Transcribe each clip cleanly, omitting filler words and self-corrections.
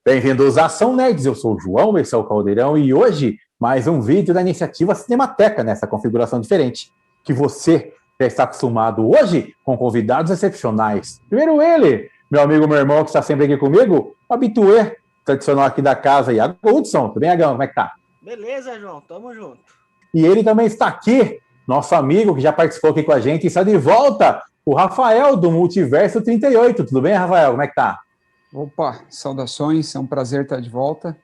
Bem-vindos à Ação Nerds, eu sou o João, esse é o Caldeirão, e hoje mais um vídeo da iniciativa Cinemateca, nessa configuração diferente, que você já está acostumado hoje com convidados excepcionais. Primeiro ele, meu amigo, meu irmão, que está sempre aqui comigo, o habituê tradicional aqui da casa, Iago Hudson. Tudo bem, Iagão? Como é que tá? Beleza, João, tamo junto. E ele também está aqui, nosso amigo que já participou aqui com a gente, e está de volta, o Rafael do Multiverso 38. Tudo bem, Rafael? Como é que tá? Opa, saudações, é um prazer estar de volta.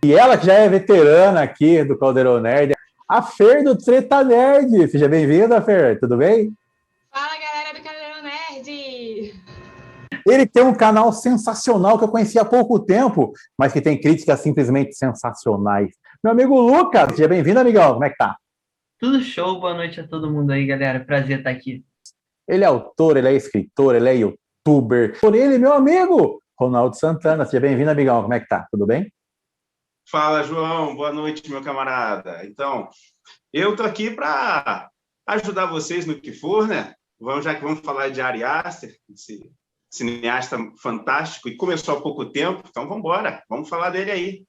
E ela que já é veterana aqui do Caldeirão Nerd, a Fer do Treta Nerd. Seja bem-vinda, Fer, tudo bem? Fala, galera do Caldeirão Nerd! Ele tem um canal sensacional que eu conheci há pouco tempo, mas que tem críticas simplesmente sensacionais. Meu amigo Lucas, seja bem-vindo, amigão, como é que tá? Tudo show, boa noite a todo mundo aí, galera. Prazer estar aqui. Ele é autor, ele é escritor, ele é youtuber. Por ele, meu amigo, Ronaldo Santana. Seja bem-vindo, amigão, como é que tá? Tudo bem? Fala, João. Boa noite, meu camarada. Então, eu tô aqui para ajudar vocês no que for, né? Já que vamos falar de Ari Aster, esse cineasta fantástico, e começou há pouco tempo, então vamos embora. Vamos falar dele aí.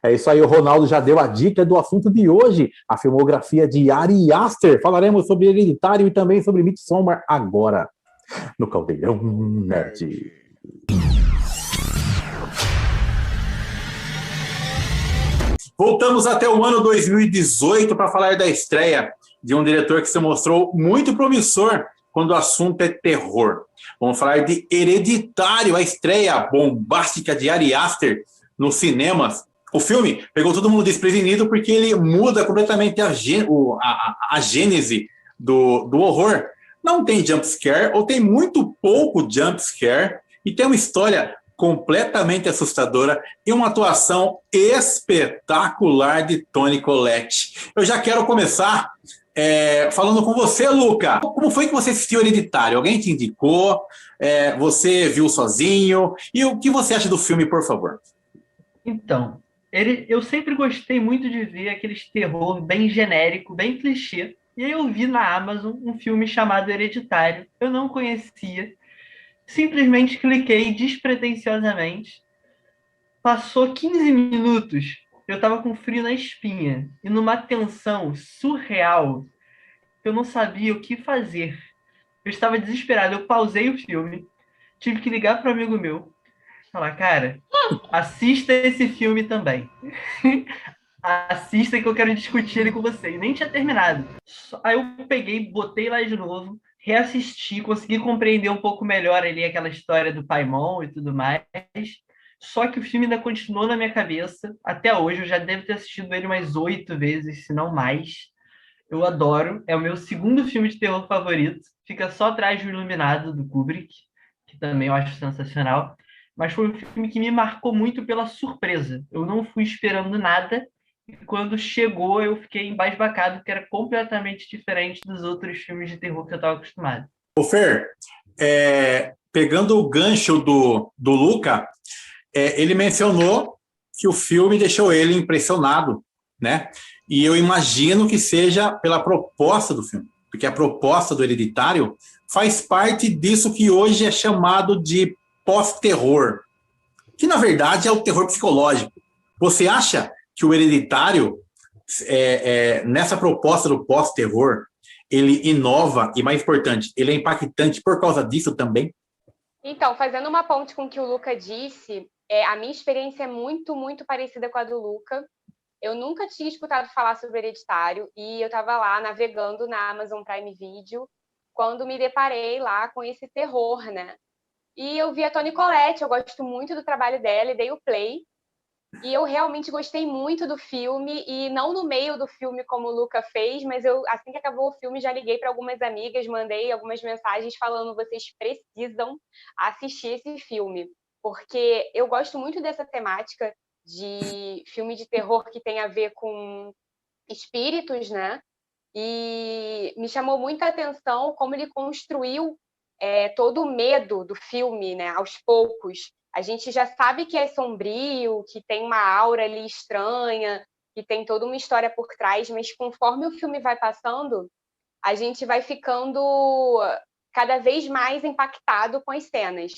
É isso aí, o Ronaldo já deu a dica do assunto de hoje, a filmografia de Ari Aster. Falaremos sobre Hereditário e também sobre Midsommar agora, no Caldeirão Nerd. Voltamos até o ano 2018 para falar da estreia de um diretor que se mostrou muito promissor quando o assunto é terror. Vamos falar de Hereditário, a estreia bombástica de Ari Aster nos cinemas. O filme pegou todo mundo desprevenido porque ele muda completamente a gênese do horror. Não tem jumpscare, ou tem muito pouco jumpscare, e tem uma história completamente assustadora e uma atuação espetacular de Toni Collette. Eu já quero começar falando com você, Luca. Como foi que você assistiu Hereditário? Alguém te indicou? Você viu sozinho? E o que você acha do filme, por favor? Então, eu sempre gostei muito de ver aqueles terror bem genérico, bem clichê. E aí eu vi na Amazon um filme chamado Hereditário. Eu não conhecia. Simplesmente cliquei despretensiosamente. Passou 15 minutos. Eu estava com frio na espinha e numa tensão surreal. Eu não sabia o que fazer. Eu estava desesperado. Eu pausei o filme. Tive que ligar para um amigo meu. Falar, cara, assista esse filme também. Assista que eu quero discutir ele com você. E nem tinha terminado. Aí eu peguei, botei lá de novo, reassisti, consegui compreender um pouco melhor ali aquela história do Paimon e tudo mais. Só que o filme ainda continuou na minha cabeça. Até hoje, eu já devo ter assistido ele umas 8 vezes, se não mais. Eu adoro. É o meu segundo filme de terror favorito. Fica só atrás do Iluminado, do Kubrick, que também eu acho sensacional. Mas foi um filme que me marcou muito pela surpresa. Eu não fui esperando nada, e quando chegou eu fiquei embasbacado, porque era completamente diferente dos outros filmes de terror que eu estava acostumado. Ô Fer, pegando o gancho do Luca, ele mencionou que o filme deixou ele impressionado, né? E eu imagino que seja pela proposta do filme, porque a proposta do Hereditário faz parte disso que hoje é chamado de pós-terror, que na verdade é o terror psicológico. Você acha que o Hereditário, nessa proposta do pós-terror, ele inova e, mais importante, ele é impactante por causa disso também? Então, fazendo uma ponte com o que o Luca disse, a minha experiência é muito, muito parecida com a do Luca. Eu nunca tinha escutado falar sobre Hereditário e eu estava lá navegando na Amazon Prime Video quando me deparei lá com esse terror, né? E eu vi a Toni Collette, eu gosto muito do trabalho dela e dei o play. E eu realmente gostei muito do filme, e não no meio do filme como o Luca fez, mas eu, assim que acabou o filme, já liguei para algumas amigas, mandei algumas mensagens falando: vocês precisam assistir esse filme, porque eu gosto muito dessa temática de filme de terror que tem a ver com espíritos, né? E me chamou muita atenção como ele construiu todo o medo do filme, né? Aos poucos. A gente já sabe que é sombrio, que tem uma aura ali estranha, que tem toda uma história por trás, mas conforme o filme vai passando, a gente vai ficando cada vez mais impactado com as cenas.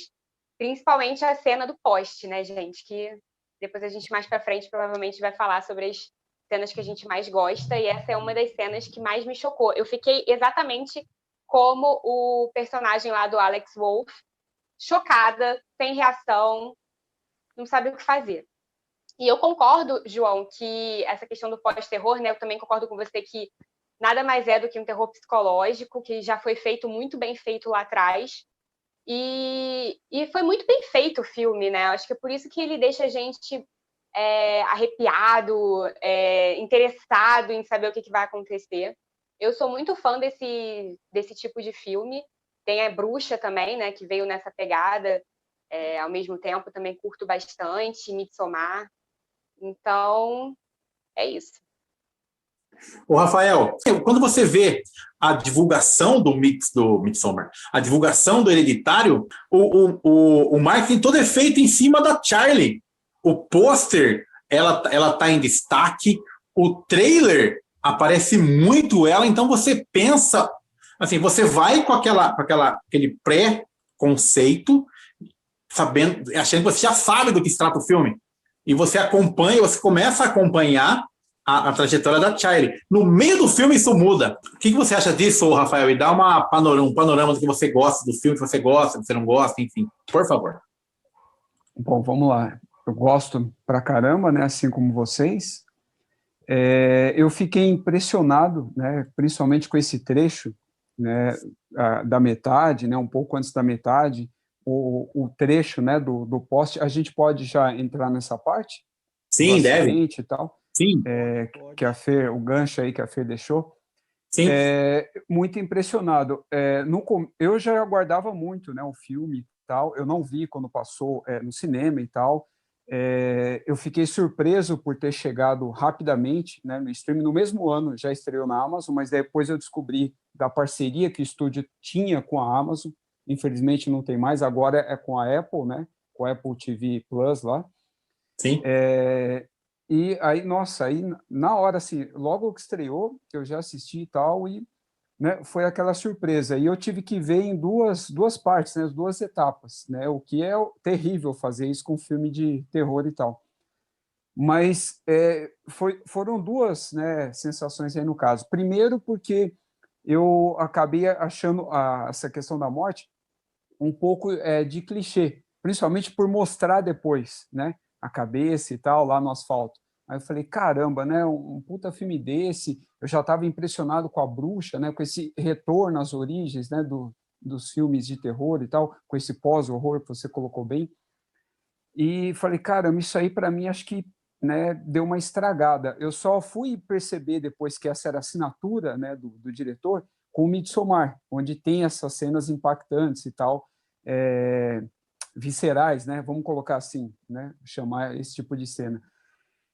principalmente a cena do poste, né, gente? Que depois a gente mais para frente provavelmente vai falar sobre as cenas que a gente mais gosta, e essa é uma das cenas que mais me chocou. Eu fiquei exatamente como o personagem lá do Alex Wolff, chocada, sem reação, não sabe o que fazer. E eu concordo, João, que essa questão do pós-terror, né, eu também concordo com você que nada mais é do que um terror psicológico, que já foi feito, muito bem feito lá atrás. E foi muito bem feito o filme, né? Acho que é por isso que ele deixa a gente arrepiado, interessado em saber o que vai acontecer. Eu sou muito fã desse tipo de filme. Tem a Bruxa também, né, que veio nessa pegada. Ao mesmo tempo, também curto bastante, Midsommar. Então, é isso. Ô, Rafael, quando você vê a divulgação do Midsommar, a divulgação do Hereditário, o marketing todo é feito em cima da Charlie. O pôster, ela tá em destaque, o trailer aparece muito ela, então você pensa, assim, você vai com aquele pré-conceito, achando que você já sabe do que se trata o filme, e você começa a acompanhar a trajetória da Charlie. No meio do filme isso muda. O que você acha disso, Rafael? E dá um panorama do que você gosta do filme, que você gosta, que você não gosta, enfim. Por favor. Bom, vamos lá. Eu gosto pra caramba, né? Assim como vocês. Eu fiquei impressionado, né? Principalmente com esse trecho, né? Da metade, né? Um pouco antes da metade, o trecho, né? Do poste. A gente pode já entrar nessa parte? Sim, deve. E tal. Sim. Que a Fer, o gancho aí que a Fer deixou. Sim. Muito impressionado. Eu já aguardava muito, né, o filme e tal. Eu não vi quando passou no cinema e tal. Eu fiquei surpreso por ter chegado rapidamente, né, no streaming. No mesmo ano já estreou na Amazon, mas depois eu descobri da parceria que o estúdio tinha com a Amazon. Infelizmente não tem mais, agora é com a Apple, né, com a Apple TV Plus lá. Sim. E aí, nossa, aí na hora, assim, logo que estreou, eu já assisti e tal, e né, foi aquela surpresa. E eu tive que ver em duas partes, né, as duas etapas, né, o que é terrível fazer isso com filme de terror e tal. Mas foram duas, né, sensações aí no caso. Primeiro, porque eu acabei achando essa questão da morte um pouco de clichê, principalmente por mostrar depois, né, a cabeça e tal, lá no asfalto. Aí eu falei, caramba, né, um puta filme desse, eu já estava impressionado com a Bruxa, né, com esse retorno às origens, né, dos filmes de terror e tal, com esse pós-horror que você colocou bem, e falei, caramba, isso aí para mim acho que, né, deu uma estragada. Eu só fui perceber depois que essa era a assinatura, né, do diretor, com o Midsommar, onde tem essas cenas impactantes e tal, viscerais, né? Vamos colocar assim, né? Chamar esse tipo de cena.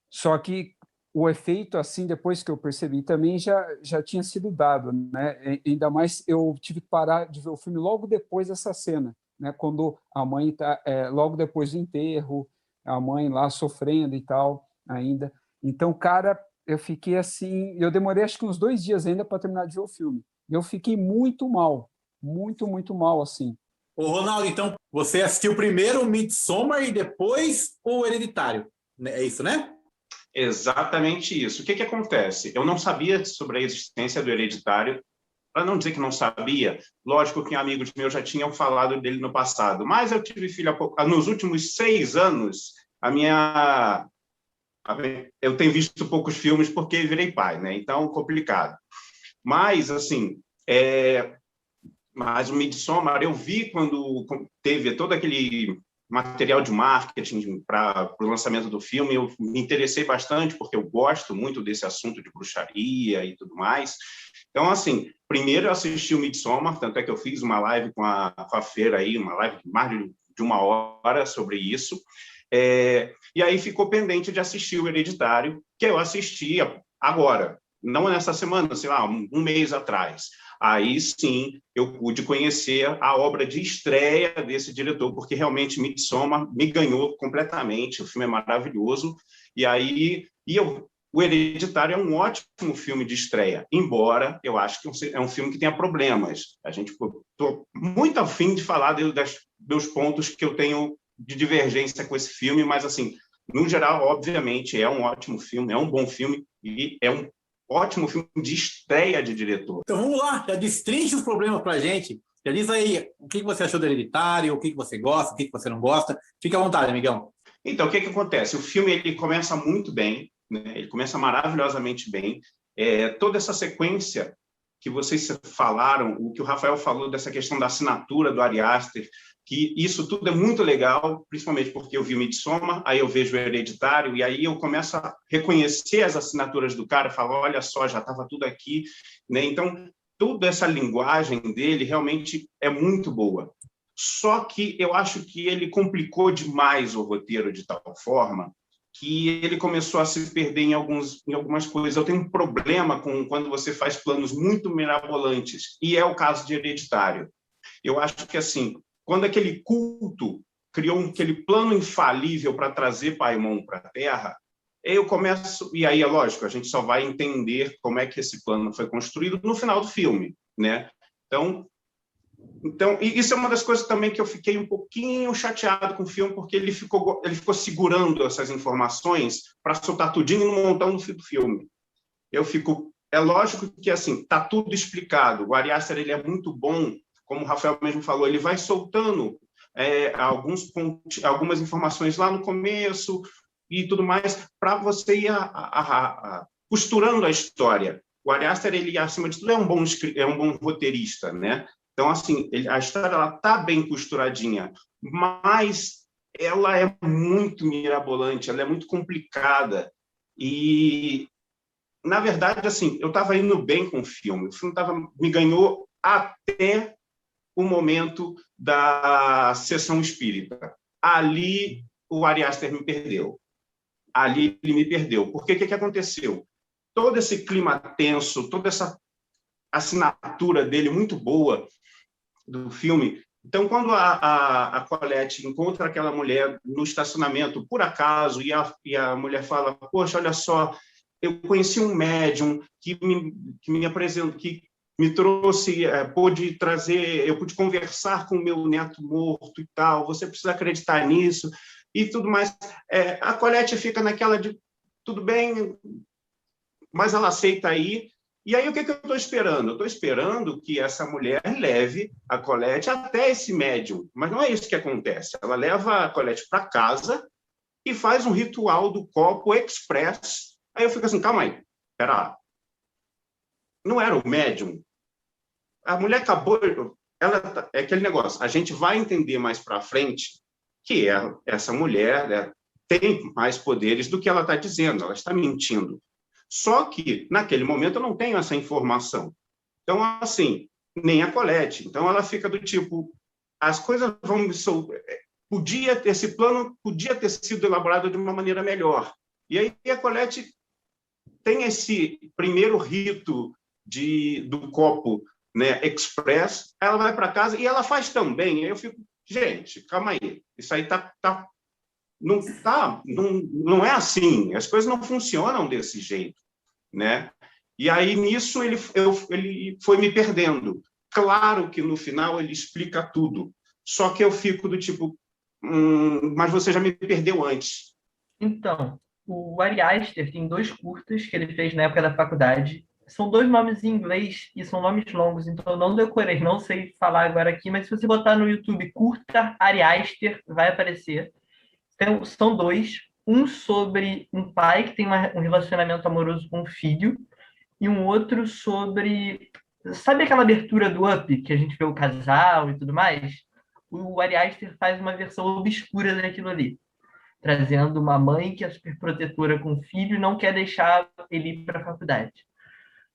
Só que o efeito, assim, depois que eu percebi, também já tinha sido dado, né? Ainda mais eu tive que parar de ver o filme logo depois dessa cena, né? Quando a mãe está, logo depois do enterro, a mãe lá sofrendo e tal, ainda. Então, cara, eu fiquei assim, eu demorei acho que uns 2 dias ainda para terminar de ver o filme. Eu fiquei muito mal, muito mal, assim. Ô, Ronaldo, então, você assistiu primeiro o Midsommar e depois o Hereditário. É isso, né? Exatamente isso. O que acontece? Eu não sabia sobre a existência do Hereditário. Para não dizer que não sabia, lógico que amigos meus já tinham falado dele no passado, mas eu tive filho há pouco. Nos últimos 6 anos, eu tenho visto poucos filmes porque virei pai, né? Então, complicado. Mas, assim, mas o Midsommar eu vi quando teve todo aquele material de marketing para o lançamento do filme. Eu me interessei bastante porque eu gosto muito desse assunto de bruxaria e tudo mais. Então, assim, primeiro eu assisti o Midsommar, tanto é que eu fiz uma live com a Feira aí, uma live de mais de 1 hora sobre isso. E aí ficou pendente de assistir o Hereditário, que eu assisti agora, não nessa semana, sei lá, um mês atrás. Aí sim eu pude conhecer a obra de estreia desse diretor, porque realmente Midsommar me ganhou completamente. O filme é maravilhoso. E aí eu o Hereditário é um ótimo filme de estreia, embora eu acho que é um filme que tenha problemas. Estou muito afim de falar dos pontos que eu tenho de divergência com esse filme, mas, assim, no geral, obviamente, é um ótimo filme, é um bom filme e é um ótimo filme de estreia de diretor. Então vamos lá, já destrincha os problemas para a gente. Já diz aí o que você achou do Hereditário, o que você gosta, o que você não gosta. Fique à vontade, amigão. Então, o que acontece? O filme ele começa muito bem, né? Ele começa maravilhosamente bem. Toda essa sequência que vocês falaram, o que o Rafael falou dessa questão da assinatura do Ari Aster, que isso tudo é muito legal, principalmente porque eu vi o Midsommar, aí eu vejo o Hereditário, e aí eu começo a reconhecer as assinaturas do cara, falo, olha só, já estava tudo aqui, né? Então, toda essa linguagem dele realmente é muito boa. Só que eu acho que ele complicou demais o roteiro de tal forma que ele começou a se perder em algumas coisas. Eu tenho um problema com quando você faz planos muito mirabolantes, e é o caso de Hereditário. Eu acho que, assim, quando aquele culto criou aquele plano infalível para trazer Paimon para a Terra, eu começo... E aí, é lógico, a gente só vai entender como é que esse plano foi construído no final do filme, né? Então, e isso é uma das coisas também que eu fiquei um pouquinho chateado com o filme, porque ele ficou segurando essas informações para soltar tudinho no montão no fim do filme. É lógico que, assim, está tudo explicado. O Ari Aster, ele é muito bom, como o Rafael mesmo falou, ele vai soltando algumas informações lá no começo e tudo mais, para você ir costurando a história. O Ari Aster, ele, acima de tudo, é um bom roteirista, né? Então, assim, a história está bem costuradinha, mas ela é muito mirabolante, ela é muito complicada. E, na verdade, assim, eu estava indo bem com o filme me ganhou até o momento da sessão espírita. Ali, o Ari Aster me perdeu. Ali, ele me perdeu. Porque o que aconteceu? Todo esse clima tenso, toda essa assinatura dele muito boa do filme. Então, quando a Colette encontra aquela mulher no estacionamento, por acaso, e a mulher fala, poxa, olha só, eu conheci um médium que me apresentou, que me trouxe, pôde trazer, eu pude conversar com o meu neto morto e tal, você precisa acreditar nisso, e tudo mais. A Colette fica naquela de, tudo bem, mas ela aceita aí. E aí, o que eu estou esperando? Eu estou esperando que essa mulher leve a Colette até esse médium. Mas não é isso que acontece. Ela leva a Colette para casa e faz um ritual do copo express. Aí eu fico assim, calma aí, espera lá. Não era o médium? A mulher acabou... É aquele negócio. A gente vai entender mais para frente que essa mulher, né, tem mais poderes do que ela está dizendo. Ela está mentindo. Só que, naquele momento, eu não tenho essa informação. Então, assim, nem a Colette. Então, ela fica do tipo, as coisas vão me esse plano podia ter sido elaborado de uma maneira melhor. E aí a Colette tem esse primeiro rito do copo, né, express, ela vai para casa e ela faz também. Aí eu fico, gente, calma aí, isso aí não é assim, as coisas não funcionam desse jeito, né? E aí, nisso, ele foi me perdendo. Claro que, no final, ele explica tudo, só que eu fico do tipo, mas você já me perdeu antes. Então, o Ari Aster tem 2 curtas que ele fez na época da faculdade. São 2 nomes em inglês e são nomes longos, então eu não decorei, não sei falar agora aqui, mas se você botar no YouTube curta Ari Aster, vai aparecer. Então, são 2, um sobre um pai que tem um relacionamento amoroso com um filho e um outro sobre... Sabe aquela abertura do Up, que a gente vê o casal e tudo mais? O Ari Aster faz uma versão obscura daquilo ali, trazendo uma mãe que é super protetora com o filho e não quer deixar ele ir para a faculdade.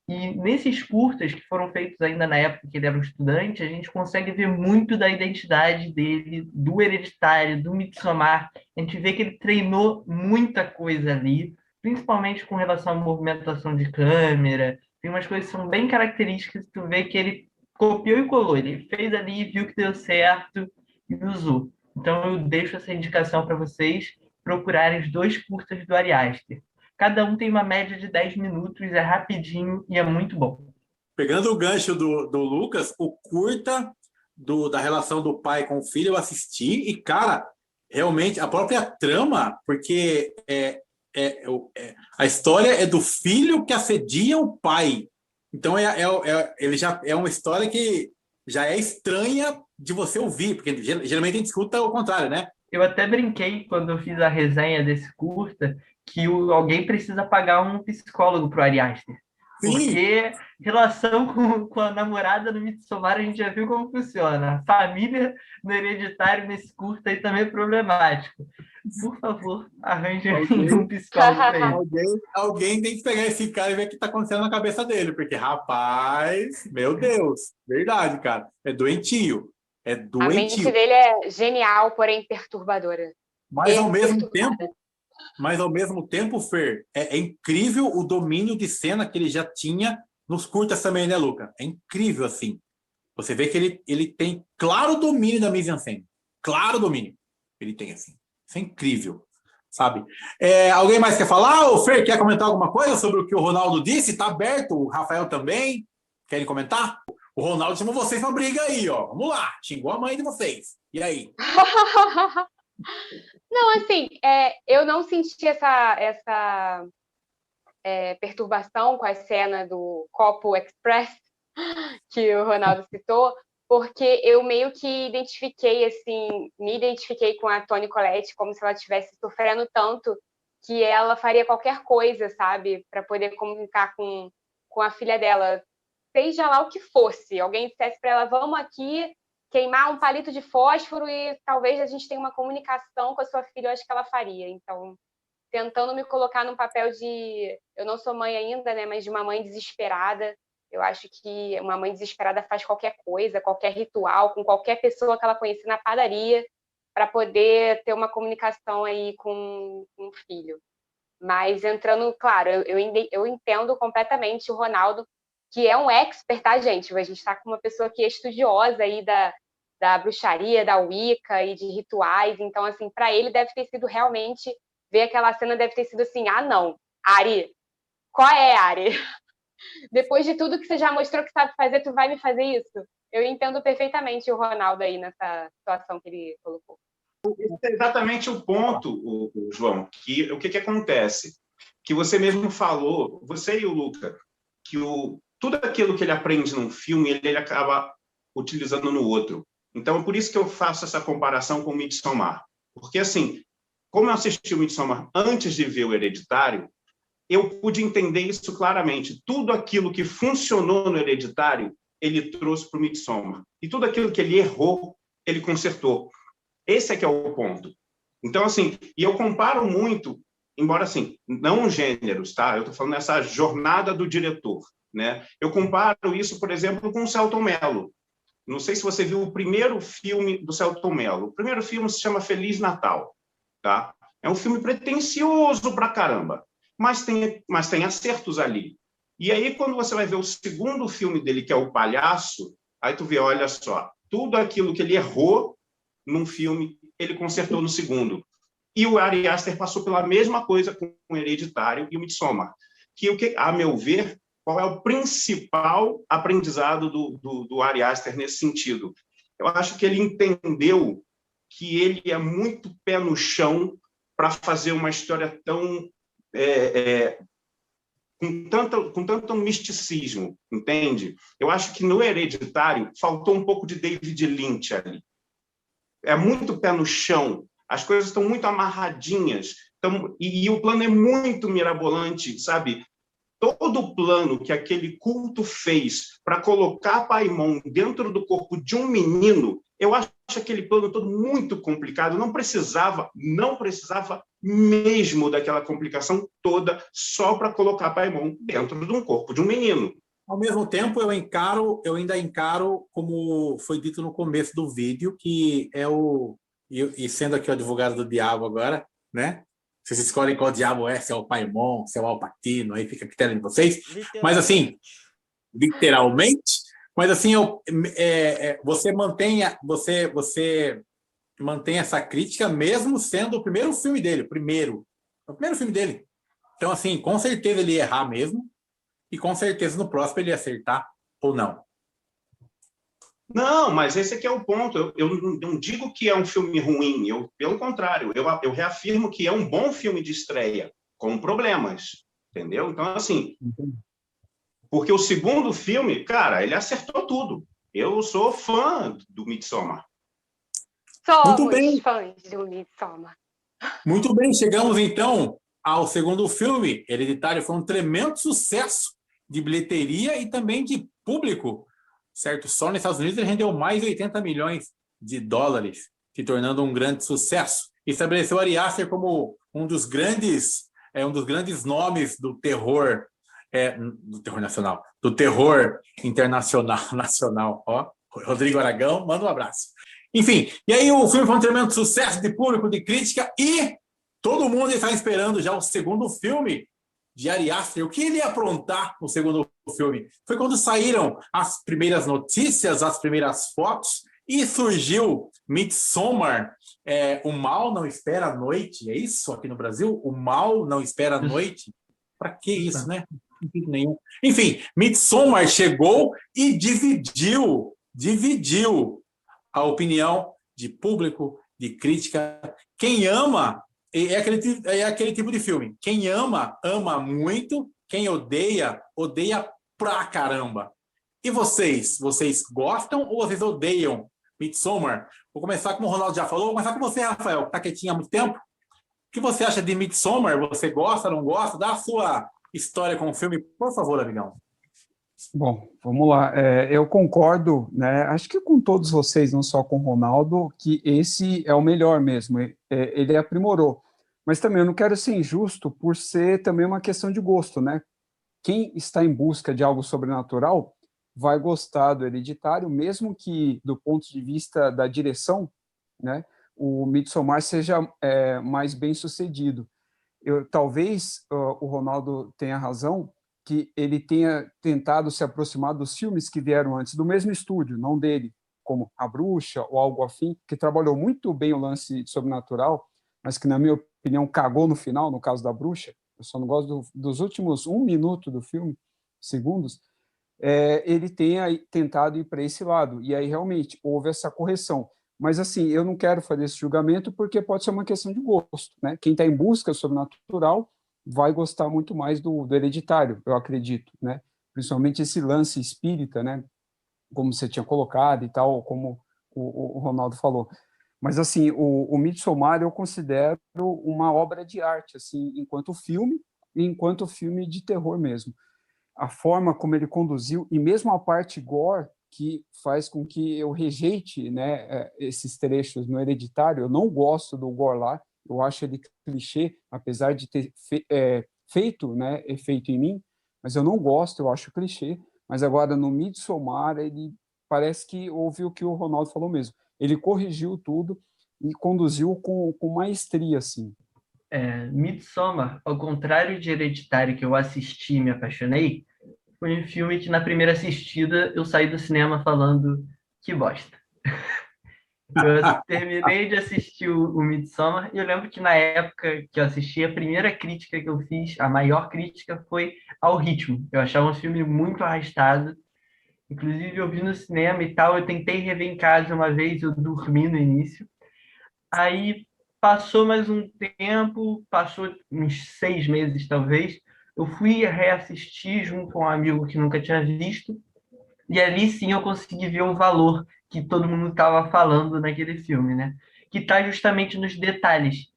E nesses curtas, que foram feitos ainda na época que ele era um estudante, a gente consegue ver muito da identidade dele, do Hereditário, do Midsommar. A gente vê que ele treinou muita coisa ali, principalmente com relação à movimentação de câmera. Tem umas coisas que são bem características, tu vê que ele copiou e colou. Ele fez ali, viu que deu certo e usou. Então eu deixo essa indicação para vocês procurarem os 2 curtas do Ari Aster. Cada um tem uma média de 10 minutos, é rapidinho e é muito bom. Pegando o gancho do Lucas, o curta da relação do pai com o filho eu assisti e, cara, realmente a própria trama, porque a história é do filho que assedia o pai. Então ele já é uma história que já é estranha de você ouvir, porque geralmente a gente escuta o contrário, né? Eu até brinquei quando eu fiz a resenha desse curta que alguém precisa pagar um psicólogo pro Ari Aster. Sim. Porque relação com a namorada no Midsommar a gente já viu como funciona. A família no Hereditário nesse curta aí também é problemático. Por favor, arranje um psicólogo para ele. Alguém tem que pegar esse cara e ver o que está acontecendo na cabeça dele, porque, rapaz, meu Deus, verdade, cara, é doentio. É doentio. A mente dele é genial, porém perturbadora. Mas ao mesmo tempo, Fer, é incrível o domínio de cena que ele já tinha nos curtas também, né, Luca? É incrível, assim. Você vê que ele tem claro domínio da mise-en-scène. Claro domínio. Ele tem, assim. Isso é incrível, sabe? Alguém mais quer falar? O Fer, quer comentar alguma coisa sobre o que o Ronaldo disse? Está aberto. O Rafael também. Querem comentar? O Ronaldo chamou vocês para briga aí, ó. Vamos lá. Xingou a mãe de vocês. E aí? Não, assim, eu não senti essa perturbação com a cena do Copo Express que o Ronaldo citou, porque eu meio que me identifiquei com a Toni Collette como se ela estivesse sofrendo tanto que ela faria qualquer coisa, sabe, para poder comunicar com a filha dela, seja lá o que fosse. Alguém dissesse para ela, vamos aqui queimar um palito de fósforo e talvez a gente tenha uma comunicação com a sua filha, eu acho que ela faria. Então, tentando me colocar num papel de... Eu não sou mãe ainda, né? Mas de uma mãe desesperada. Eu acho que uma mãe desesperada faz qualquer coisa, qualquer ritual, com qualquer pessoa que ela conhecer na padaria, para poder ter uma comunicação aí com o filho. Mas entrando, claro, eu entendo completamente o Ronaldo, que é um expert, tá, gente? A gente está com uma pessoa que é estudiosa aí da bruxaria, da Wicca e de rituais. Então, assim, para ele deve ter sido realmente... Ver aquela cena deve ter sido assim, não, Ari, qual é, Ari? Depois de tudo que você já mostrou que sabe fazer, tu vai me fazer isso? Eu entendo perfeitamente o Ronaldo aí nessa situação que ele colocou. Esse é exatamente o ponto, João, que o que acontece? Que você mesmo falou, você e o Luca, que tudo aquilo que ele aprende num filme, ele acaba utilizando no outro. Então, é por isso que eu faço essa comparação com o Midsommar. Porque, assim, como eu assisti o Midsommar antes de ver o Hereditário, eu pude entender isso claramente. Tudo aquilo que funcionou no Hereditário, ele trouxe para o Midsommar. E tudo aquilo que ele errou, ele consertou. Esse é que é o ponto. Então, assim, e eu comparo muito, embora, assim, não gêneros, tá? Eu estou falando dessa jornada do diretor, né? Eu comparo isso, por exemplo, com o Selton Mello. Não sei se você viu o primeiro filme do Selton Mello. O primeiro filme se chama Feliz Natal. Tá? É um filme pretensioso pra caramba, mas tem acertos ali. E aí, quando você vai ver o segundo filme dele, que é O Palhaço, aí tu vê, olha só, tudo aquilo que ele errou num filme, ele consertou no segundo. E o Ari Aster passou pela mesma coisa com o Hereditário e o Midsommar. Que, a meu ver, qual é o principal aprendizado do Ari Aster nesse sentido? Eu acho que ele entendeu que ele é muito pé no chão para fazer uma história tão com tanto misticismo, entende? Eu acho que no Hereditário faltou um pouco de David Lynch ali. É muito pé no chão, as coisas estão muito amarradinhas, e o plano é muito mirabolante, sabe? Todo o plano que aquele culto fez para colocar Paimon dentro do corpo de um menino, eu acho aquele plano todo muito complicado. Não precisava mesmo daquela complicação toda só para colocar Paimon dentro de um corpo de um menino. Ao mesmo tempo, eu ainda encaro, como foi dito no começo do vídeo, que é e sendo aqui o advogado do diabo agora, né? Vocês escolhem qual diabo é, se é o Paimon, se é o Alpatino, aí fica a critério de vocês. Mas assim, literalmente, mas assim, você mantém essa crítica mesmo sendo o primeiro filme dele, o primeiro filme dele. Então, assim, com certeza ele ia errar mesmo, e com certeza no próximo ele ia acertar, ou não. Não, mas esse aqui é o ponto. Eu não digo que é um filme ruim, pelo contrário, eu reafirmo que é um bom filme de estreia, com problemas, entendeu? Então, assim, porque o segundo filme, cara, ele acertou tudo. Eu sou fã do Midsommar. Muito Somos bem. fãs do Midsommar. Muito bem, chegamos então ao segundo filme. Hereditário foi um tremendo sucesso de bilheteria e também de público, certo? Só nos Estados Unidos ele rendeu mais de 80 milhões de dólares, se tornando um grande sucesso. Estabeleceu Ari Aster como um dos grandes nomes do terror nacional, do terror internacional, nacional. Ó, Rodrigo Aragão, manda um abraço. Enfim, e aí o filme foi um tremendo sucesso de público, de crítica, e todo mundo está esperando já o segundo filme de Ari Aster. O que ele ia aprontar no segundo filme? Foi quando saíram as primeiras notícias, as primeiras fotos, e surgiu Midsommar, O Mal Não Espera a Noite. É isso aqui no Brasil? O Mal Não Espera a Noite? Para que isso, né? Nenhum. Enfim, Midsommar chegou e dividiu a opinião de público, de crítica. Quem ama é aquele tipo de filme. Quem ama, ama muito. Quem odeia, odeia pra caramba. E vocês? Vocês gostam ou vocês odeiam Midsommar? Vou começar como o Ronaldo já falou. Vou começar com você, Rafael, que está quietinho há muito tempo. O que você acha de Midsommar? Você gosta, não gosta? Dá a sua história com o filme, por favor, amigão. Bom, vamos lá. Eu concordo, né? Acho que com todos vocês, não só com o Ronaldo, que esse é o melhor mesmo. Ele aprimorou. Mas também eu não quero ser injusto por ser também uma questão de gosto, né? Quem está em busca de algo sobrenatural vai gostar do Hereditário, mesmo que do ponto de vista da direção, né? O Midsommar seja mais bem sucedido. Talvez o Ronaldo tenha razão, que ele tenha tentado se aproximar dos filmes que vieram antes, do mesmo estúdio, não dele, como A Bruxa ou algo afim, que trabalhou muito bem o lance sobrenatural, mas que, na minha opinião, cagou no final, no caso da Bruxa. Eu só não gosto dos últimos 1 minuto do filme, segundos. Ele tenha tentado ir para esse lado, e aí realmente houve essa correção. Mas, assim, eu não quero fazer esse julgamento porque pode ser uma questão de gosto, né? Quem está em busca sobrenatural vai gostar muito mais do Hereditário, eu acredito, né? Principalmente esse lance espírita, né? Como você tinha colocado e tal, como o Ronaldo falou. Mas, assim, o Midsommar eu considero uma obra de arte, assim, enquanto filme e enquanto filme de terror mesmo. A forma como ele conduziu, e mesmo a parte gore, que faz com que eu rejeite, né, esses trechos no Hereditário. Eu não gosto do gore lá, eu acho ele clichê, apesar de ter feito, né, efeito em mim, mas eu não gosto, eu acho clichê. Mas agora no Midsommar, ele parece que houve o que o Ronaldo falou mesmo. Ele corrigiu tudo e conduziu com maestria, assim. Midsommar, ao contrário de Hereditário, que eu assisti e me apaixonei, foi um filme que, na primeira assistida, eu saí do cinema falando que bosta. Eu terminei de assistir o Midsommar e eu lembro que, na época que eu assisti, a primeira crítica que eu fiz, a maior crítica, foi ao ritmo. Eu achava um filme muito arrastado. Inclusive, eu vi no cinema e tal, eu tentei rever em casa uma vez, eu dormi no início. Aí, passou mais um tempo, passou uns 6 meses, talvez, eu fui reassistir junto com um amigo que nunca tinha visto, e ali sim eu consegui ver o valor que todo mundo estava falando naquele filme, né? Que está justamente nos detalhes,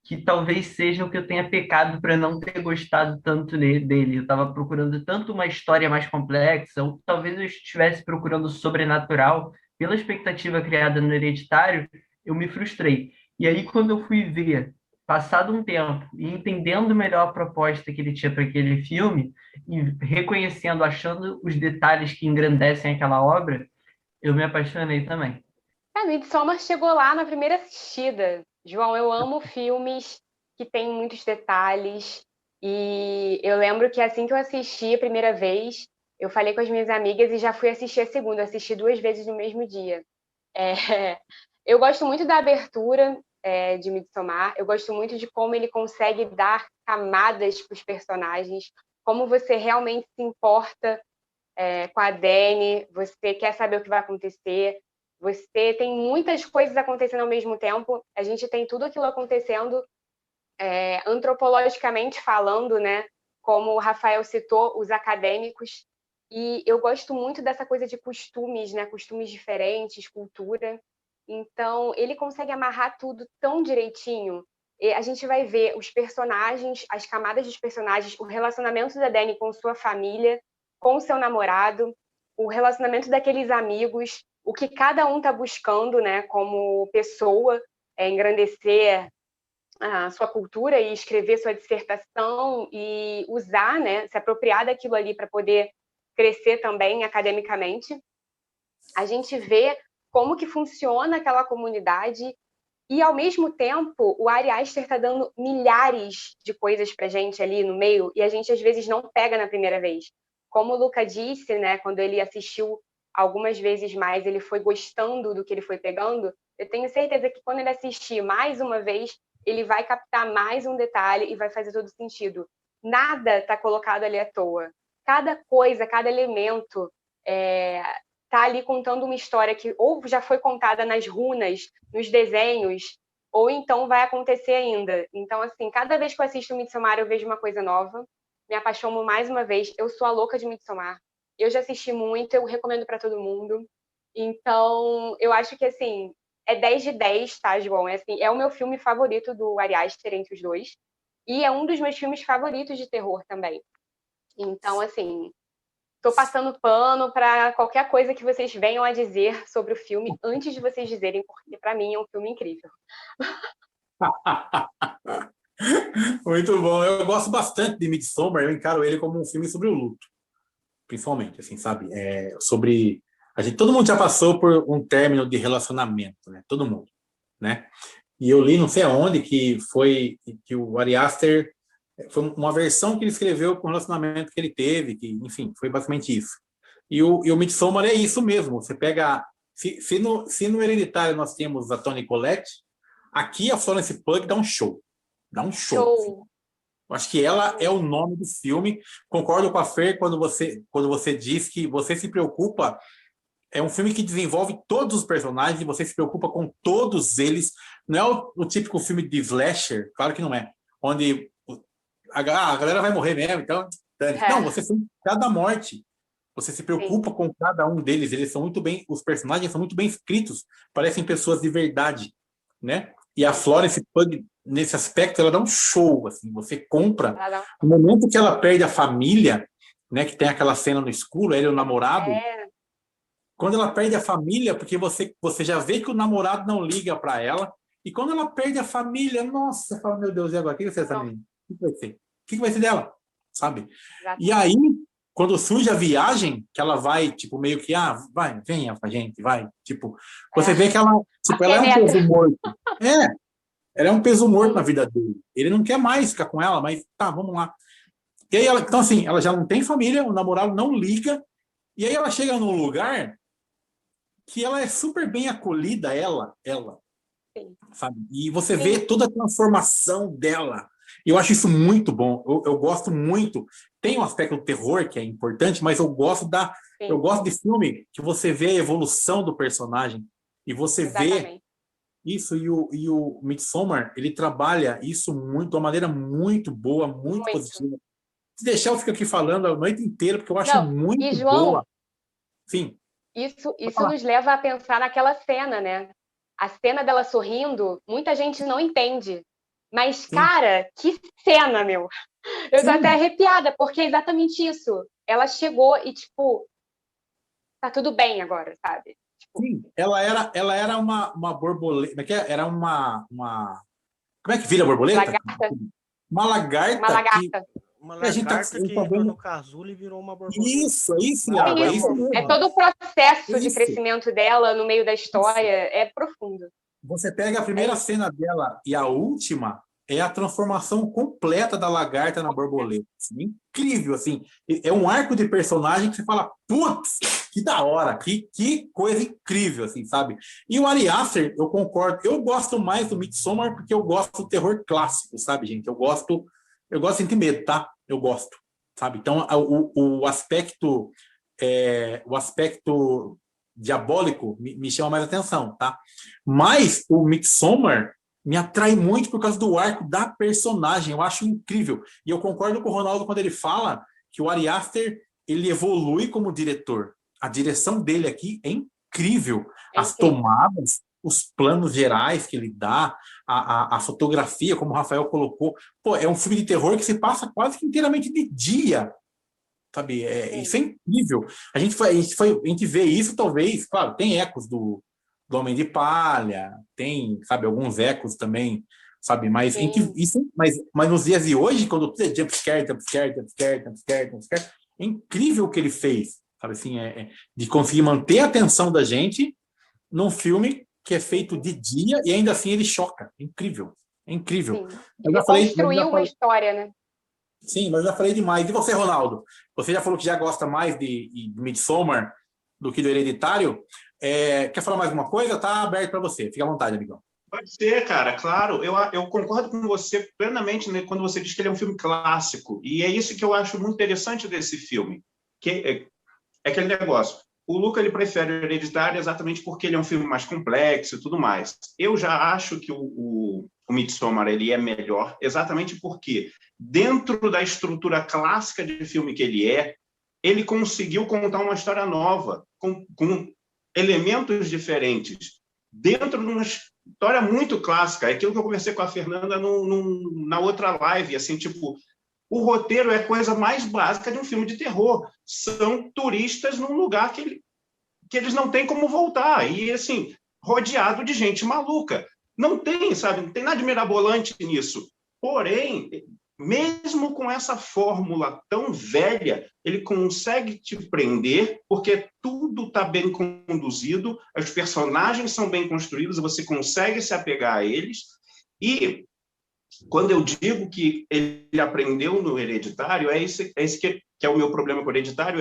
que talvez seja o que eu tenha pecado para não ter gostado tanto dele. Eu estava procurando tanto uma história mais complexa, ou talvez eu estivesse procurando sobrenatural. Pela expectativa criada no Hereditário, eu me frustrei. E aí, quando eu fui ver, passado um tempo, e entendendo melhor a proposta que ele tinha para aquele filme, e reconhecendo, achando os detalhes que engrandecem aquela obra, eu me apaixonei também. A Midsommar chegou lá na primeira assistida. João, eu amo filmes que têm muitos detalhes. E eu lembro que assim que eu assisti a primeira vez, eu falei com as minhas amigas e já fui assistir a segunda. Eu assisti 2 vezes no mesmo dia. Eu gosto muito da abertura. de Midsommar. Eu gosto muito de como ele consegue dar camadas para os personagens, como você realmente se importa com a Dani, você quer saber o que vai acontecer, você tem muitas coisas acontecendo ao mesmo tempo, a gente tem tudo aquilo acontecendo antropologicamente falando, né? Como o Rafael citou, os acadêmicos, e eu gosto muito dessa coisa de costumes, né? Costumes diferentes, cultura. Então, ele consegue amarrar tudo tão direitinho. E a gente vai ver os personagens, as camadas dos personagens, o relacionamento da Dani com sua família, com o seu namorado, o relacionamento daqueles amigos, o que cada um está buscando, né, como pessoa, engrandecer a sua cultura e escrever sua dissertação e usar, né, se apropriar daquilo ali para poder crescer também academicamente. A gente vê como que funciona aquela comunidade e, ao mesmo tempo, o Ari Aster está dando milhares de coisas para a gente ali no meio e a gente, às vezes, não pega na primeira vez. Como o Luca disse, né, quando ele assistiu algumas vezes mais, ele foi gostando do que ele foi pegando, eu tenho certeza que quando ele assistir mais uma vez, ele vai captar mais um detalhe e vai fazer todo sentido. Nada está colocado ali à toa. Cada coisa, cada elemento está ali contando uma história que ou já foi contada nas runas, nos desenhos, ou então vai acontecer ainda. Então, assim, cada vez que eu assisto Midsommar, eu vejo uma coisa nova, me apaixono mais uma vez. Eu sou a louca de Midsommar. Eu já assisti muito, eu recomendo para todo mundo. Então, eu acho que, assim, é 10 de 10, tá, João? Assim, é o meu filme favorito do Ari Aster entre os dois. E é um dos meus filmes favoritos de terror também. Então, assim, estou passando pano para qualquer coisa que vocês venham a dizer sobre o filme antes de vocês dizerem, porque para mim é um filme incrível. Muito bom. Eu gosto bastante de Midsommar, eu encaro ele como um filme sobre o luto, principalmente, assim, sabe? Sobre... todo mundo já passou por um término de relacionamento, né? Todo mundo, né? E eu li não sei aonde que o Ari Aster foi uma versão que ele escreveu com o relacionamento que ele teve, que, enfim, foi basicamente isso. E o Midsommar é isso mesmo. Você pega... Se no Hereditário nós temos a Toni Collette, aqui a Florence Pugh dá um show. Dá um show. Show. Eu acho que ela é o nome do filme. Concordo com a Fer quando você diz que você se preocupa. É um filme que desenvolve todos os personagens e você se preocupa com todos eles. Não é o típico filme de slasher, claro que não é, onde a galera vai morrer mesmo, então... Não, você sente cada morte. Você se preocupa com cada um deles. Eles são muito bem... Os personagens são muito bem escritos. Parecem pessoas de verdade, né? E a Florence Pugh, nesse aspecto, ela dá um show, assim. Você compra. No momento que ela perde a família, né? Que tem aquela cena no escuro, ele e o namorado... Quando ela perde a família, porque você já vê que o namorado não liga para ela, e quando ela perde a família, nossa, você fala, meu Deus, e agora? O que vai ser essa menina? O que vai ser? O que vai ser dela? Sabe? Exatamente. E aí, quando surge a viagem, que ela vai, tipo, meio que, vai, venha com a gente, vai. Tipo, você vê que ela, tipo, ela é um peso morto. Ela é um peso morto na vida dele. Ele não quer mais ficar com ela, mas tá, vamos lá. E aí então, assim, ela já não tem família, o namorado não liga, e aí ela chega num lugar que ela é super bem acolhida, ela, sabe? E você vê toda a transformação dela. E eu acho isso muito bom. Eu gosto muito. Tem um aspecto do terror que é importante, mas eu gosto de filme que você vê a evolução do personagem e você vê isso. E o Midsommar, ele trabalha isso muito, de uma maneira muito boa, muito positiva. Se deixar, eu fico aqui falando a noite inteira, porque eu acho muito boa. Sim. Isso nos leva a pensar naquela cena, né? A cena dela sorrindo, muita gente não entende. Mas, cara, que cena, meu! Eu tô até arrepiada, porque é exatamente isso. Ela chegou e, tipo, tá tudo bem agora, sabe? Tipo, sim, ela era uma borboleta. Era uma... Como é que vira a borboleta? Lagarta. Uma lagarta. Uma lagarta que entrou no casulo e virou uma borboleta. Isso, Iago, é isso mesmo. É todo o processo de crescimento dela no meio da história, é profundo. Você pega a primeira cena dela e a última, é a transformação completa da lagarta na borboleta. Assim, incrível, assim. É um arco de personagem que você fala, putz, que da hora, que coisa incrível, assim, sabe? E o Ari Aster, eu concordo, eu gosto mais do Midsommar porque eu gosto do terror clássico, sabe, gente? Eu gosto de sentir medo, tá? Eu gosto, sabe? Então, o aspecto diabólico me chama mais atenção, tá? Mas o Midsommar me atrai muito por causa do arco da personagem, eu acho incrível. E eu concordo com o Ronaldo quando ele fala que o Ari Aster, ele evolui como diretor. A direção dele aqui é incrível. As tomadas, os planos gerais que ele dá, a fotografia, como o Rafael colocou. Pô, é um filme de terror que se passa quase que inteiramente de dia, sabe? Isso é incrível. A gente vê isso, talvez, claro, tem ecos do Homem de Palha, tem, sabe, alguns ecos também, sabe, mas, mas nos dias de hoje, quando tudo é jumpscare, é incrível o que ele fez, sabe, assim, de conseguir manter a atenção da gente num filme que é feito de dia e ainda assim ele choca. É incrível, é incrível. Ele construiu uma história, né? Sim, mas eu já falei demais. E você, Ronaldo? Você já falou que já gosta mais de Midsommar do que do Hereditário. Quer falar mais alguma coisa? Tá aberto para você. Fique à vontade, amigão. Pode ser, cara, claro. Eu concordo com você plenamente, né, quando você diz que ele é um filme clássico. E é isso que eu acho muito interessante desse filme. Que é aquele negócio. O Luca ele prefere o Hereditário exatamente porque ele é um filme mais complexo e tudo mais. Eu já acho que o Midsommar ele é melhor exatamente porque, dentro da estrutura clássica de filme que ele conseguiu contar uma história nova, com elementos diferentes, dentro de uma história muito clássica. É aquilo que eu conversei com a Fernanda na outra live, assim, tipo, o roteiro é a coisa mais básica de um filme de terror. São turistas num lugar que eles não têm como voltar. E, assim, rodeado de gente maluca. Não tem, sabe? Não tem nada de mirabolante nisso. Porém, mesmo com essa fórmula tão velha, ele consegue te prender, porque tudo está bem conduzido, os personagens são bem construídos, você consegue se apegar a eles. E quando eu digo que ele aprendeu no Hereditário, é esse que é o meu problema com o Hereditário,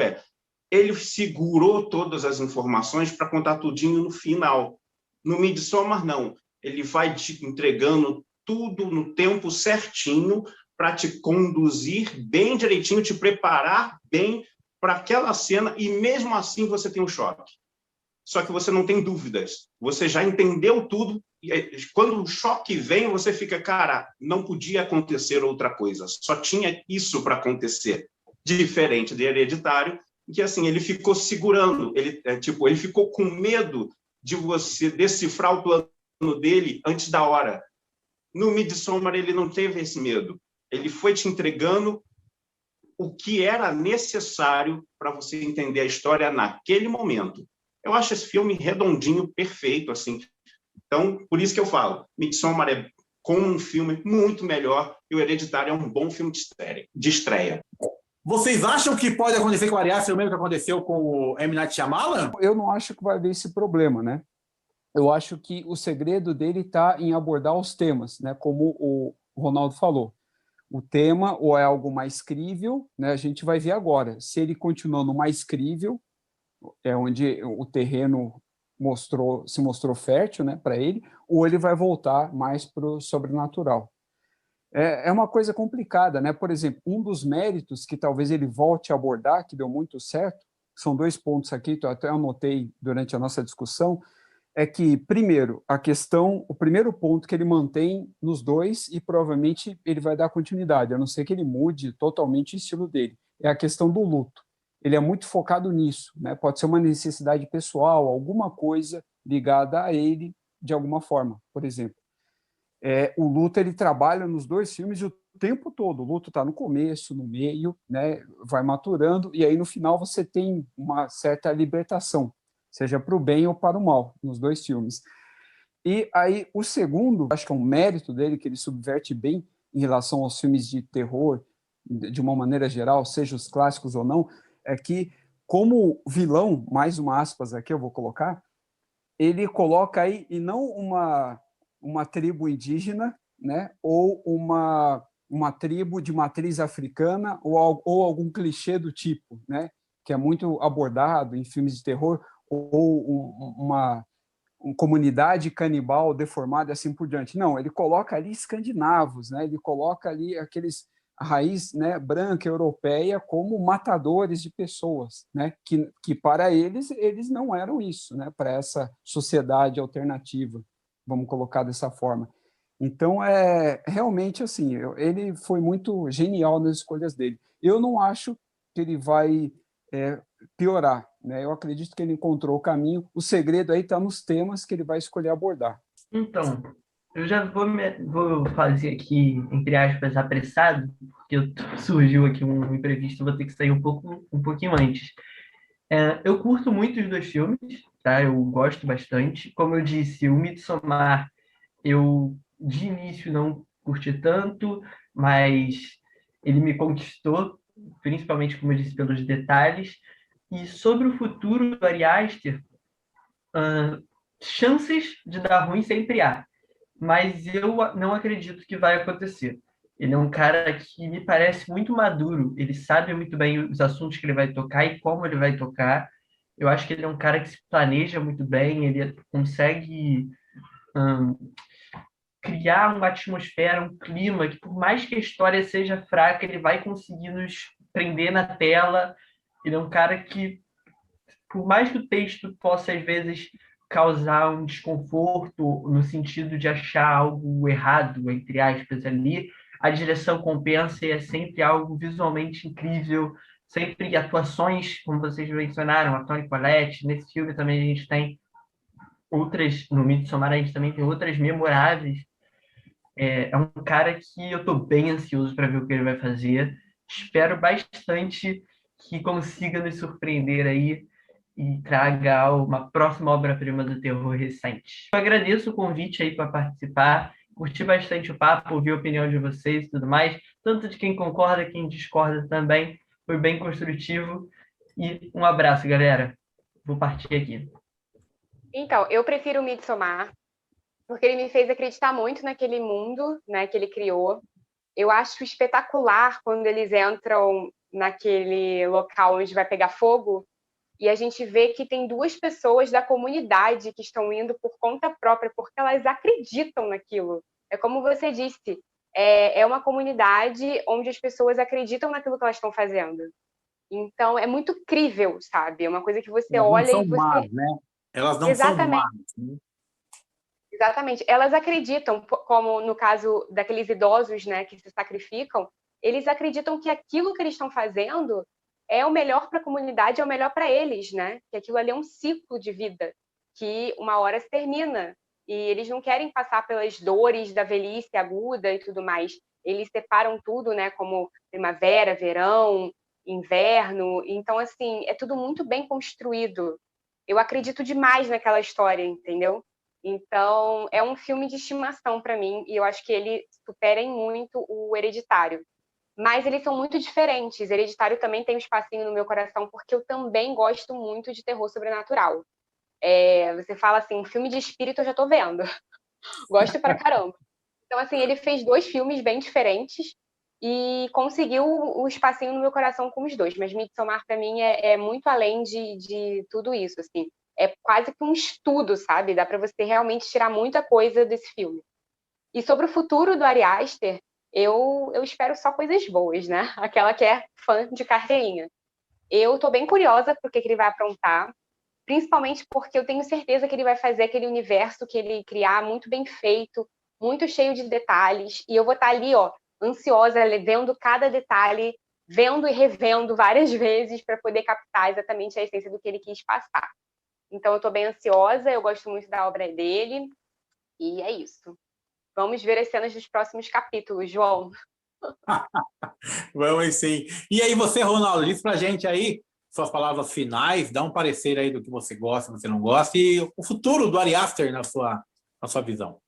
ele segurou todas as informações para contar tudinho no final. No Midsommar, não. Ele vai te entregando tudo no tempo certinho para te conduzir bem direitinho, te preparar bem para aquela cena, e mesmo assim você tem um choque. Só que você não tem dúvidas. Você já entendeu tudo, e quando o choque vem, você fica, cara, não podia acontecer outra coisa. Só tinha isso para acontecer. Diferente de Hereditário, que assim, ele ficou segurando, ele ficou com medo de você decifrar o plano dele antes da hora. No Midsommar, ele não teve esse medo. Ele foi te entregando o que era necessário para você entender a história naquele momento. Eu acho esse filme redondinho, perfeito, assim. Então, por isso que eu falo, Midsommar é como um filme muito melhor e o Hereditário é um bom filme de estreia. Vocês acham que pode acontecer com o Ari Aster o mesmo que aconteceu com o M. Night Shyamalan? Eu não acho que vai haver esse problema, né? Eu acho que o segredo dele está em abordar os temas, né? Como o Ronaldo falou. O tema ou é algo mais crível, né? A gente vai ver agora. Se ele continuando mais crível, é onde o terreno se mostrou fértil, né, para ele, ou ele vai voltar mais para o sobrenatural. É uma coisa complicada, né? Por exemplo, um dos méritos que talvez ele volte a abordar, que deu muito certo, são 2 pontos aqui, que eu até anotei durante a nossa discussão, é que, primeiro, o primeiro ponto que ele mantém nos dois, e provavelmente ele vai dar continuidade, a não ser que ele mude totalmente o estilo dele, é a questão do luto. Ele é muito focado nisso, né? Pode ser uma necessidade pessoal, alguma coisa ligada a ele de alguma forma, por exemplo. O luto ele trabalha nos 2 filmes o tempo todo. O luto está no começo, no meio, né? Vai maturando, e aí no final você tem uma certa libertação, seja para o bem ou para o mal, nos 2 filmes. E aí o segundo, acho que é um mérito dele, que ele subverte bem em relação aos filmes de terror, de uma maneira geral, seja os clássicos ou não, é que, como vilão, mais uma aspas aqui eu vou colocar, ele coloca aí, e não uma tribo indígena, né, ou uma tribo de matriz africana ou algum clichê do tipo, né, que é muito abordado em filmes de terror, ou uma comunidade canibal deformada e assim por diante. Não, ele coloca ali escandinavos, né, ele coloca ali a raiz, né, branca europeia como matadores de pessoas, né, que para eles não eram isso, né, para essa sociedade alternativa, vamos colocar dessa forma. Então, realmente assim, ele foi muito genial nas escolhas dele. Eu não acho que ele vai piorar, né? Eu acredito que ele encontrou o caminho. O segredo aí está nos temas que ele vai escolher abordar. Então, eu já vou fazer aqui, entre aspas, apressado, porque surgiu aqui um imprevisto, vou ter que sair um pouquinho antes. Eu curto muito os dois filmes, tá? Eu gosto bastante. Como eu disse, o Midsommar, eu de início não curti tanto, mas ele me conquistou, principalmente, como eu disse, pelos detalhes. E sobre o futuro do Ari Aster, chances de dar ruim sempre há, mas eu não acredito que vai acontecer. Ele é um cara que me parece muito maduro, ele sabe muito bem os assuntos que ele vai tocar e como ele vai tocar. Eu acho que ele é um cara que se planeja muito bem, ele consegue criar uma atmosfera, um clima, que por mais que a história seja fraca, ele vai conseguir nos prender na tela. Ele é um cara que, por mais que o texto possa, às vezes, causar um desconforto no sentido de achar algo errado, entre aspas, ali, a direção compensa e é sempre algo visualmente incrível, sempre atuações, como vocês mencionaram, a Toni Collette. Nesse filme também a gente tem outras, no Midsommar a gente também tem outras memoráveis. É um cara que eu estou bem ansioso para ver o que ele vai fazer. Espero bastante que consiga nos surpreender aí e traga uma próxima obra-prima do terror recente. Eu agradeço o convite aí para participar, curti bastante o papo, ouvir a opinião de vocês e tudo mais, tanto de quem concorda, quem discorda também, foi bem construtivo. E um abraço, galera. Vou partir aqui. Então, eu prefiro o Midsommar, porque ele me fez acreditar muito naquele mundo, né, que ele criou. Eu acho espetacular quando eles entram naquele local onde vai pegar fogo e a gente vê que tem duas pessoas da comunidade que estão indo por conta própria, porque elas acreditam naquilo. É como você disse, é uma comunidade onde as pessoas acreditam naquilo que elas estão fazendo. Então, é muito crível, sabe? É uma coisa que você Elas olha não e são você... más, né? Elas não Exatamente. são más. Né? Exatamente. Elas acreditam, como no caso daqueles idosos, né, que se sacrificam, eles acreditam que aquilo que eles estão fazendo é o melhor para a comunidade, é o melhor para eles, né? Que aquilo ali é um ciclo de vida, que uma hora se termina. E eles não querem passar pelas dores da velhice aguda e tudo mais. Eles separam tudo, né, como primavera, verão, inverno. Então, assim, é tudo muito bem construído. Eu acredito demais naquela história, entendeu? Então, é um filme de estimação para mim, e eu acho que ele supera em muito o Hereditário. Mas eles são muito diferentes. Hereditário também tem um espacinho no meu coração, porque eu também gosto muito de terror sobrenatural. Você fala assim, um filme de espírito eu já tô vendo. Gosto pra caramba. Então, assim, ele fez 2 filmes bem diferentes e conseguiu o espacinho no meu coração com os 2. Mas Midsommar, para mim, é muito além de tudo isso, assim. É quase que um estudo, sabe? Dá para você realmente tirar muita coisa desse filme. E sobre o futuro do Ari Aster, eu espero só coisas boas, né? Aquela que é fã de carteirinha. Eu tô bem curiosa pro que ele vai aprontar, principalmente porque eu tenho certeza que ele vai fazer aquele universo que ele criar muito bem feito, muito cheio de detalhes, e eu vou estar ali, ó, ansiosa, vendo cada detalhe, vendo e revendo várias vezes para poder captar exatamente a essência do que ele quis passar. Então, eu estou bem ansiosa, eu gosto muito da obra dele, e é isso. Vamos ver as cenas dos próximos capítulos, João. Vamos sim. E aí você, Ronaldo, diz pra gente aí suas palavras finais, dá um parecer aí do que você gosta, você não gosta, e o futuro do Ari Aster na sua visão.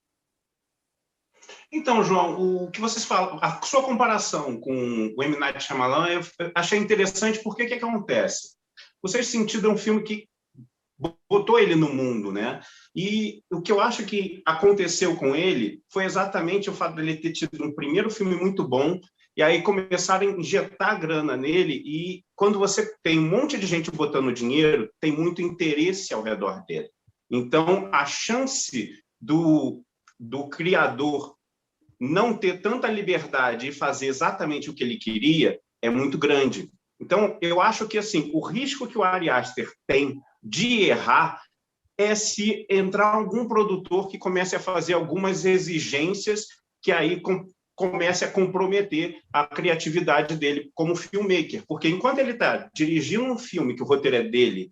Então, João, o que vocês falam, a sua comparação com o M. Night Shyamalan, eu achei interessante porque o que acontece? O Sexto Sentido é um filme que botou ele no mundo, né? E o que eu acho que aconteceu com ele foi exatamente o fato dele ter tido um primeiro filme muito bom, e aí começaram a injetar grana nele, e quando você tem um monte de gente botando dinheiro, tem muito interesse ao redor dele. Então, a chance do criador não ter tanta liberdade e fazer exatamente o que ele queria é muito grande. Então, eu acho que assim, o risco que o Ari Aster tem de errar é se entrar algum produtor que comece a fazer algumas exigências que aí comece a comprometer a criatividade dele como filmmaker. Porque enquanto ele está dirigindo um filme que o roteiro é dele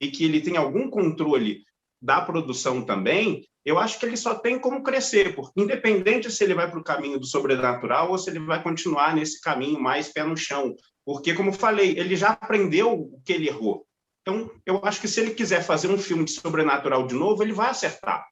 e que ele tem algum controle da produção também, eu acho que ele só tem como crescer, porque independente se ele vai para o caminho do sobrenatural ou se ele vai continuar nesse caminho mais pé no chão. Porque, como falei, ele já aprendeu o que ele errou. Então, eu acho que se ele quiser fazer um filme de sobrenatural de novo, ele vai acertar.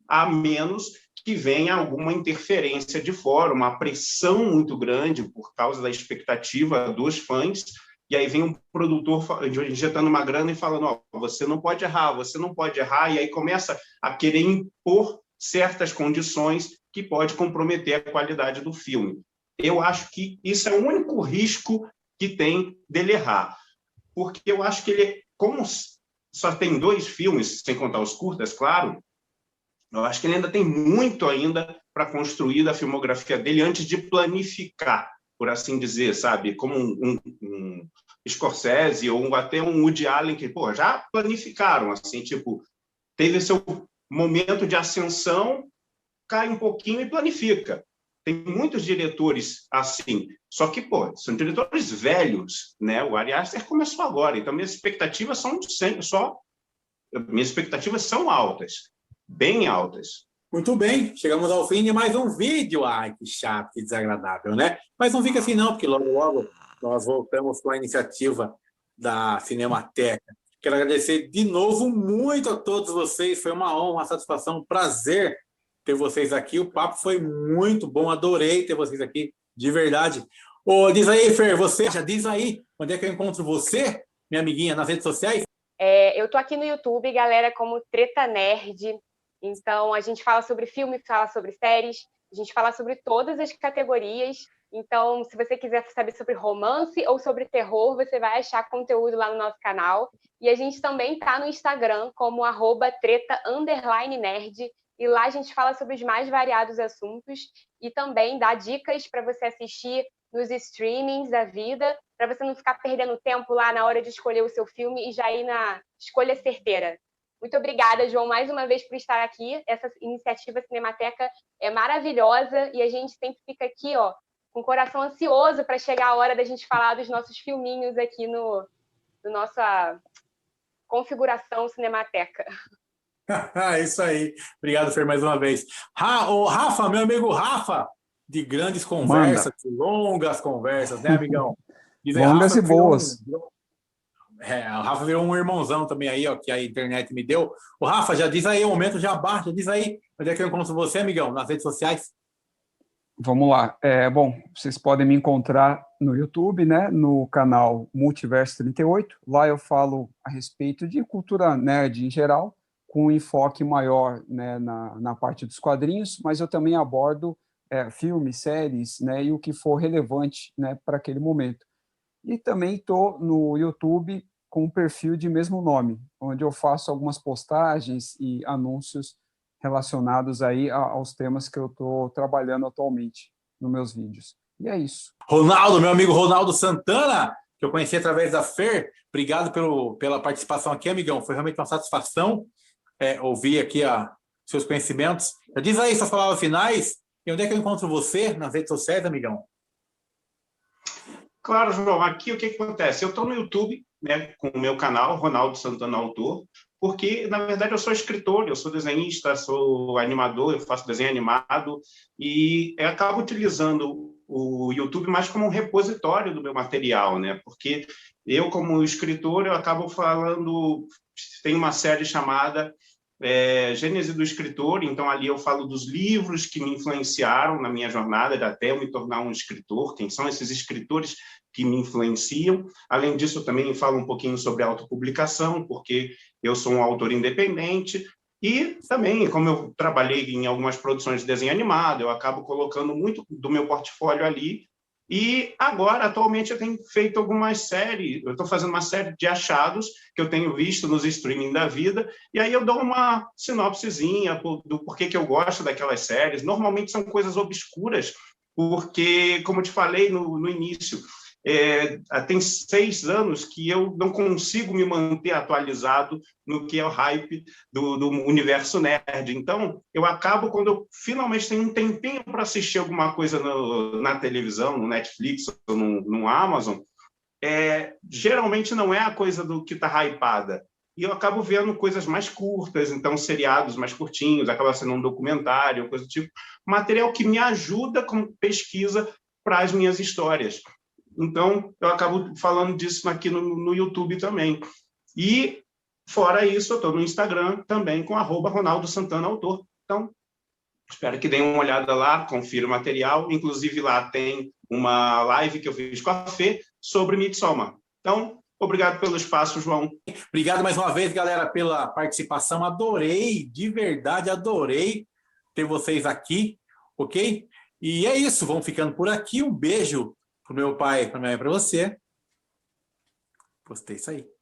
A menos que venha alguma interferência de fora, uma pressão muito grande por causa da expectativa dos fãs, e aí vem um produtor injetando uma grana e falando, ó, você não pode errar, e aí começa a querer impor certas condições que pode comprometer a qualidade do filme. Eu acho que isso é o único risco que tem dele errar. Porque eu acho que ele, como só tem 2 filmes, sem contar os curtas, claro, eu acho que ele ainda tem muito ainda para construir da filmografia dele antes de planificar, por assim dizer, sabe? Como um Scorsese ou até um Woody Allen, que pô, já planificaram, assim, tipo, teve seu momento de ascensão, cai um pouquinho e planifica. Tem muitos diretores assim, só que, pô, são diretores velhos, né? O Ari Aster começou agora, então minhas expectativas são minhas expectativas são altas, bem altas. Muito bem, chegamos ao fim de mais um vídeo. Ai, que chato, que desagradável, né? Mas não fica assim não, porque logo, logo nós voltamos com a iniciativa da Cinemateca. Quero agradecer de novo muito a todos vocês, foi uma honra, uma satisfação, um prazer ter vocês aqui. O papo foi muito bom, adorei ter vocês aqui, de verdade. Ô, diz aí, Fer, você já diz aí, onde é que eu encontro você, minha amiguinha, nas redes sociais? Eu tô aqui no YouTube, galera, como Treta Nerd. Então, a gente fala sobre filme, fala sobre séries, a gente fala sobre todas as categorias. Então, se você quiser saber sobre romance ou sobre terror, você vai achar conteúdo lá no nosso canal. E a gente também tá no Instagram como @treta_nerd. E lá a gente fala sobre os mais variados assuntos e também dá dicas para você assistir nos streamings da vida, para você não ficar perdendo tempo lá na hora de escolher o seu filme e já ir na escolha certeira. Muito obrigada, João, mais uma vez por estar aqui. Essa iniciativa Cinemateca é maravilhosa e a gente sempre fica aqui, ó, com o coração ansioso para chegar a hora da gente falar dos nossos filminhos aqui no nossa configuração Cinemateca. Isso aí. Obrigado, Fer, mais uma vez. O Rafa, meu amigo Rafa, de grandes conversas, de longas conversas, né, amigão? Diz aí, longas Rafa, e boas. O Rafa virou um irmãozão também aí, ó, que a internet me deu. O Rafa, já diz aí, o momento já baixa, diz aí, onde é que eu encontro você, amigão, nas redes sociais? Vamos lá. Bom, vocês podem me encontrar no YouTube, né, no canal Multiverso 38. Lá eu falo a respeito de cultura nerd em geral, com um enfoque maior, né, na parte dos quadrinhos, mas eu também abordo filmes, séries, né, e o que for relevante, né, para aquele momento. E também estou no YouTube com um perfil de mesmo nome, onde eu faço algumas postagens e anúncios relacionados aí aos temas que eu estou trabalhando atualmente nos meus vídeos. E é isso. Ronaldo, meu amigo Ronaldo Santana, que eu conheci através da Fer, obrigado pela participação aqui, amigão, foi realmente uma satisfação ouvir aqui seus conhecimentos. Diz aí suas palavras finais, e onde é que eu encontro você nas redes sociais, amigão? Claro, João, aqui o que acontece? Eu estou no YouTube, né, com o meu canal, Ronaldo Santana Autor, porque, na verdade, eu sou escritor, eu sou desenhista, sou animador, eu faço desenho animado, e eu acabo utilizando o YouTube mais como um repositório do meu material, né? Porque eu, como escritor, eu acabo falando... Tem uma série chamada Gênese do Escritor, então ali eu falo dos livros que me influenciaram na minha jornada, até eu me tornar um escritor, quem são esses escritores que me influenciam. Além disso, eu também falo um pouquinho sobre autopublicação, porque eu sou um autor independente. E também, como eu trabalhei em algumas produções de desenho animado, eu acabo colocando muito do meu portfólio ali. E agora, atualmente, eu tenho feito algumas séries, eu estou fazendo uma série de achados que eu tenho visto nos streaming da vida, e aí eu dou uma sinopsezinha do porquê que eu gosto daquelas séries. Normalmente são coisas obscuras, porque, como eu te falei no início, tem 6 anos que eu não consigo me manter atualizado no que é o hype do universo nerd. Então, eu acabo, quando eu finalmente tenho um tempinho para assistir alguma coisa na televisão, no Netflix ou no Amazon, geralmente não é a coisa do que está hypada. E eu acabo vendo coisas mais curtas, então seriados mais curtinhos, acaba sendo um documentário, coisa do tipo, material que me ajuda com pesquisa para as minhas histórias. Então, eu acabo falando disso aqui no YouTube também. E, fora isso, eu estou no Instagram também com @Ronaldo Santana Autor. Então, espero que deem uma olhada lá, confira o material. Inclusive, lá tem uma live que eu fiz com a Fê sobre Midsommar. Então, obrigado pelo espaço, João. Obrigado mais uma vez, galera, pela participação. Adorei, de verdade, adorei ter vocês aqui, ok? E é isso, vamos ficando por aqui. Um beijo pro meu pai, para minha mãe, para você. Postei isso aí.